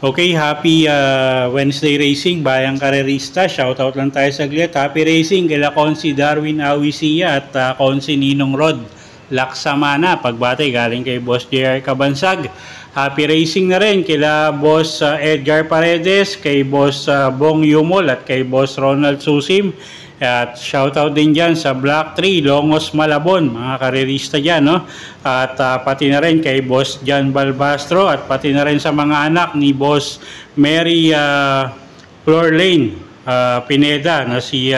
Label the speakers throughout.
Speaker 1: Okay, happy Wednesday Racing, bayang karerista. Shoutout lang tayo saglit. Happy Racing, kila Konsi Darwin Awisia at Konsi Ninong Rod Laksamana. Pagbati galing kay Boss JR Kabansag. Happy Racing na rin kila Boss Edgar Paredes, kay Boss Bong Yumol at kay Boss Ronald Susim. At shoutout din dyan sa Black 3, Longos Malabon, mga karerista dyan, no? At pati na rin kay Boss John Balbastro at pati na rin sa mga anak ni Boss Mary Florlane Pineda na si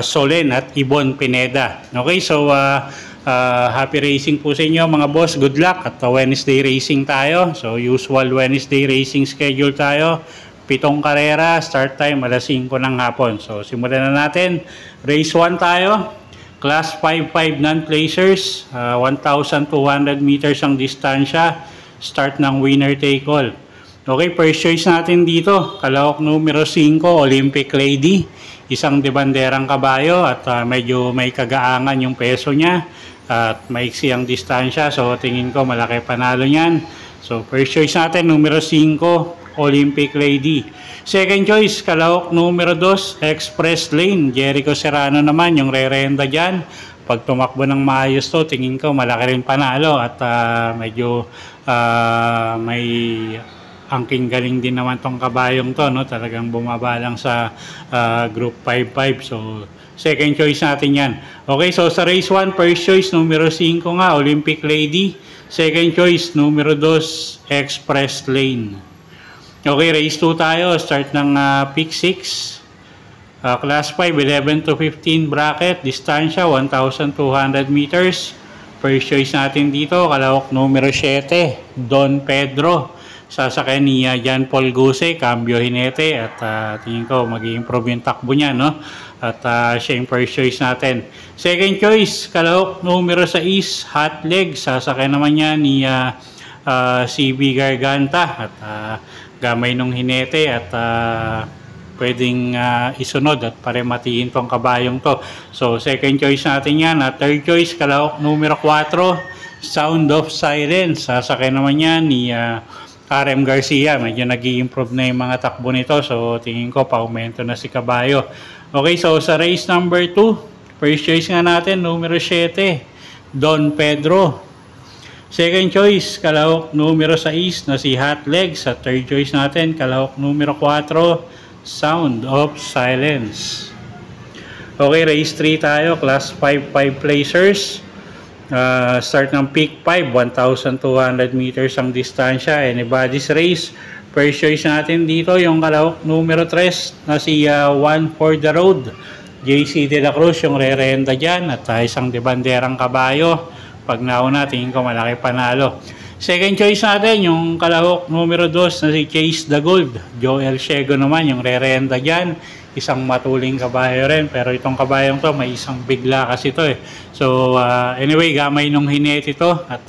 Speaker 1: Solen at Ibon Pineda. Okay, so happy racing po sa inyo mga boss. Good luck at Wednesday racing tayo. So usual Wednesday racing schedule tayo. 7 karera, start time alas 5 ng hapon. So simulan na natin. Race 1 tayo. Class 5-5 non-placers. 1,200 meters ang distansya. Start ng winner take all. Okay, first choice natin dito. Kalahok numero 5, Olympic Lady. Isang debanderang kabayo at medyo may kagaangan yung peso niya. At maiksi ang distansya. So tingin ko malaki panalo niyan. So first choice natin, numero 5. Olympic Lady. Second choice, kalahok numero 2, Express Lane. Jericho Serrano naman yung re-renda dyan. Pag tumakbo ng maayos to, tingin ko malaki rin panalo at medyo may angking galing din naman tong kabayong to, no? Talagang bumaba lang sa group 5-5. So second choice natin yan. Okay, so sa race 1, first choice numero 5 nga, Olympic Lady. Second choice numero 2, Express Lane. Okay, race 2 tayo. Start ng pick 6. Class 5, 11 to 15 bracket. Distansya, 1,200 meters. First choice natin dito, kalahok numero 7, Don Pedro. Sasakay ni Jan Paul Guse, cambio hinete. At tingin ko mag-i-improve yung takbo niya, no? At siya yung first choice natin. Second choice, kalahok numero 6, Hot Leg. Sasakay naman niya ni CB Garganta. At gamay nung hinete at pwedeng isunod at parematiin tong kabayong to. So second choice natin yan. At third choice, kalahok numero 4, Sound of Silence. Sasakay naman yan ni RM Garcia. Medyo nag-i-improve na yung mga takbo nito. So tingin ko pa-aumento na si kabayo. Okay, so sa race number 2, first choice nga natin, numero 7, Don Pedro. Second choice, kalahok numero 6 na si Hot Legs. At third choice natin, kalahok numero 4, Sound of Silence. Okay, race 3 tayo. Class 5-5 placers. Start ng peak 5, 1,200 meters ang distansya. Anybody's race. First choice natin dito, yung kalahok numero 3 na si One for the Road. JC De La Cruz yung re-renda dyan. At isang debanderang kabayo. Pag nauna, tingin ko malaki panalo. Second choice natin, yung kalahok numero 2 na si Chase the Gold. Joel Shego naman, yung re-renda dyan. Isang matuling kabayo rin. Pero itong kabayong to, may isang bigla kasi to eh. So, anyway, gamay nung hinete ito. At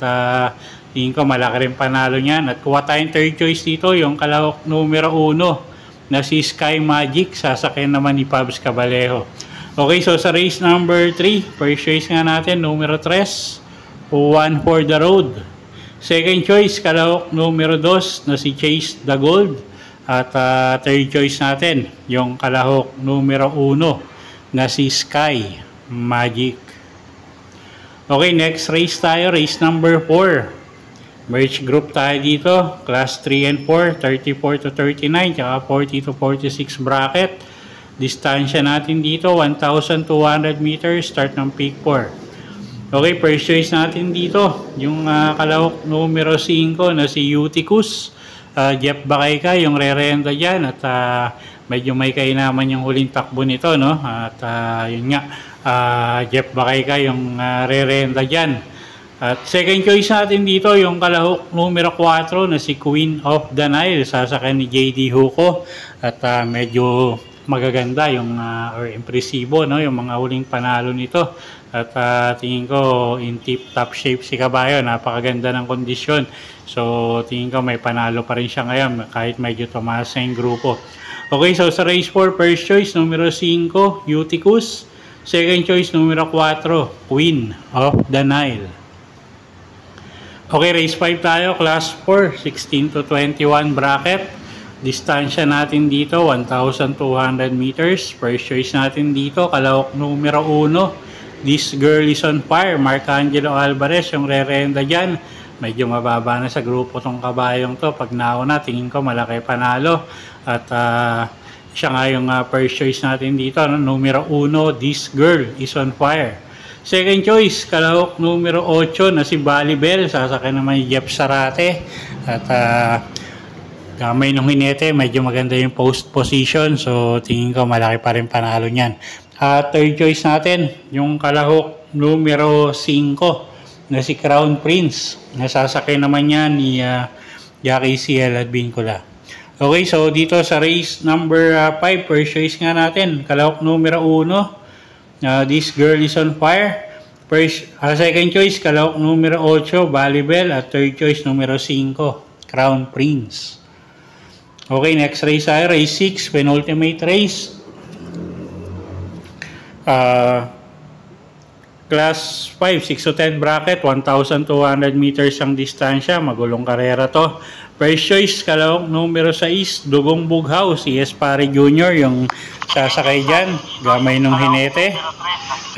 Speaker 1: tingin ko malaki rin panalo niyan. At kuha tayong third choice dito, yung kalahok numero 1 na si Sky Magic. Sasakyan naman ni Pabs Cabalejo. Okay, so sa race number 3, first choice nga natin, numero 3. One for the Road. Second choice, kalahok numero 2 na si Chase the Gold. At third choice natin, yung kalahok numero 1 na si Sky Magic. Okay, next race tayo, race number 4. Merge group tayo dito, class 3 and 4, 34 to 39, tsaka 40 to 46 bracket. Distansya natin dito, 1,200 meters, start ng peak 4. Okay, first choice natin dito, yung kalahok numero 5 na si Eutychus. Jeff Bakayka, yung re-renda dyan. At medyo may kainaman yung huling takbo nito, no? At yun nga, Jeff Bakayka yung re-renda dyan. At second choice natin dito, yung kalahok numero 4 na si Queen of the Nile. Sasakay ni JD Huco. At medyo magaganda yung or impresibo, no, yung mga huling panalo nito. At tingin ko in tip-top shape si kabayo, napakaganda ng kondisyon. So tingin ko may panalo pa rin siya ngayon kahit medyo tumaas na yung grupo. Okay, so sa race 4, first choice numero 5, Uticus. Second choice numero 4, Queen of the Nile. Okay, race 5 tayo, class 4, 16 to 21 bracket. Distansya natin dito, 1,200 meters. First choice natin dito, kalahok numero 1, This Girl is on Fire, Marcangelo Alvarez, yung re-renda dyan. Medyo mababa na sa grupo tong kabayong to. Pag nauna, tingin ko malaki panalo. At siya nga yung first choice natin dito, numero 1, This Girl is on Fire. Second choice, kalahok numero 8 na si Balibel, sasakay naman yung Jeff Sarate. At gamay nung hinete, medyo maganda yung post position, so tingin ko malaki pa rin panalo niyan. Third choice natin, yung kalahok numero 5 na si Crown Prince, nasasakay naman yan ni Jackie CL at Vincula. Okay, so dito sa race number 5, first choice nga natin, kalahok numero 1, This Girl is on Fire. Second choice, kalahok numero 8, Balibel. At third choice, numero 5, Crown Prince. Okay, next race tayo, race 6, penultimate race. Class 5, 6 to 10 bracket, 1,200 meters ang distansya. Magulong karera to. First choice, kalahok numero 6, Dugong Bughaw, si Espari Jr. yung sasakay dyan. Gamay nung hinete.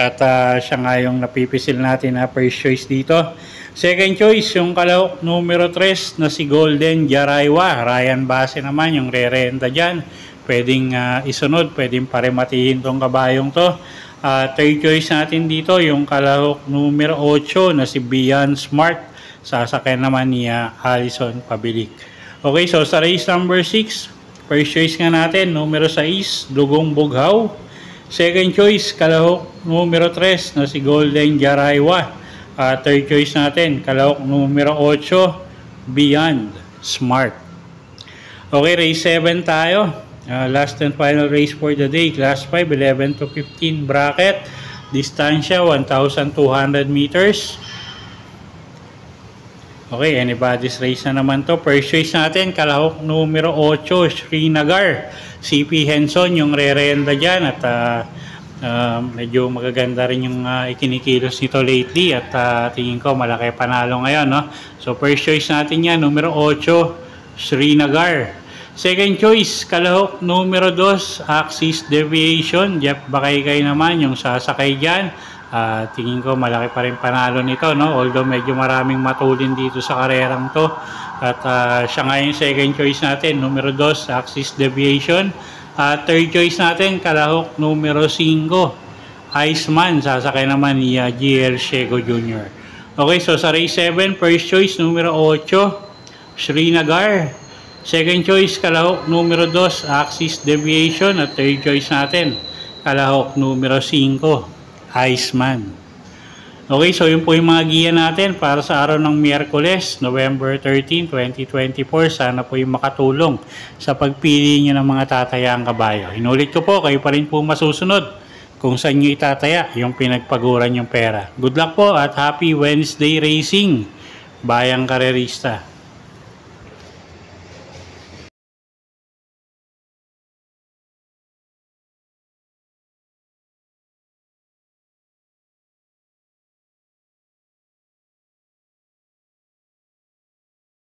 Speaker 1: At siya nga yung napipisil natin na first choice dito. Second choice, yung kalahok numero 3 na si Golden Jaraywa. Ryan Base naman yung re-renta dyan. Pwedeng isunod, pwedeng parematihin tong kabayong to. Third choice natin dito, yung kalahok numero 8 na si Beyond Smart. Sasakay naman ni Alison Pabilik. Okay, so sa race number 6, first choice nga natin, numero 6, Dugong Bughaw. Second choice, kalahok numero 3 na si Golden Jaraywa. Third choice natin, kalahok numero 8, Beyond Smart. Okay, race 7 tayo. Last and final race for the day, class 5, 11 to 15 bracket. Distansya, 1,200 meters. Okay, anybody's race na naman to. First choice natin, kalahok numero 8, Srinagar. CP Henson yung re-renda dyan. At medyo magaganda rin yung ikinikilos nito lately. At tingin ko malaki panalo ngayon, no? So first choice natin yan, numero 8, Srinagar. Second choice, kalahok numero 2, Axis Deviation. Jeff Bakaykay naman yung sasakay dyan. Tingin ko malaki pa rin panalo nito, no? Although medyo maraming matulin dito sa karerang to. At siya nga yung second choice natin, numero 2, Axis Deviation. Third choice natin, kalahok numero 5, Iceman. Sasakay naman ni GL Shego Jr. Okay, so sa race 7, first choice, numero 8, Srinagar. Second choice, kalahok numero 2, Axis Deviation. At third choice natin, kalahok numero 5, Iceman. Okay, so yun po yung mga giya natin para sa araw ng Miyerkules, November 13, 2024. Sana po yung makatulong sa pagpili nyo ng mga tatayang kabayo. Inulit ko po, kayo pa rin po masusunod kung saan nyo itataya yung pinagpaguran yung pera. Good luck po at happy Wednesday racing, bayang karerista.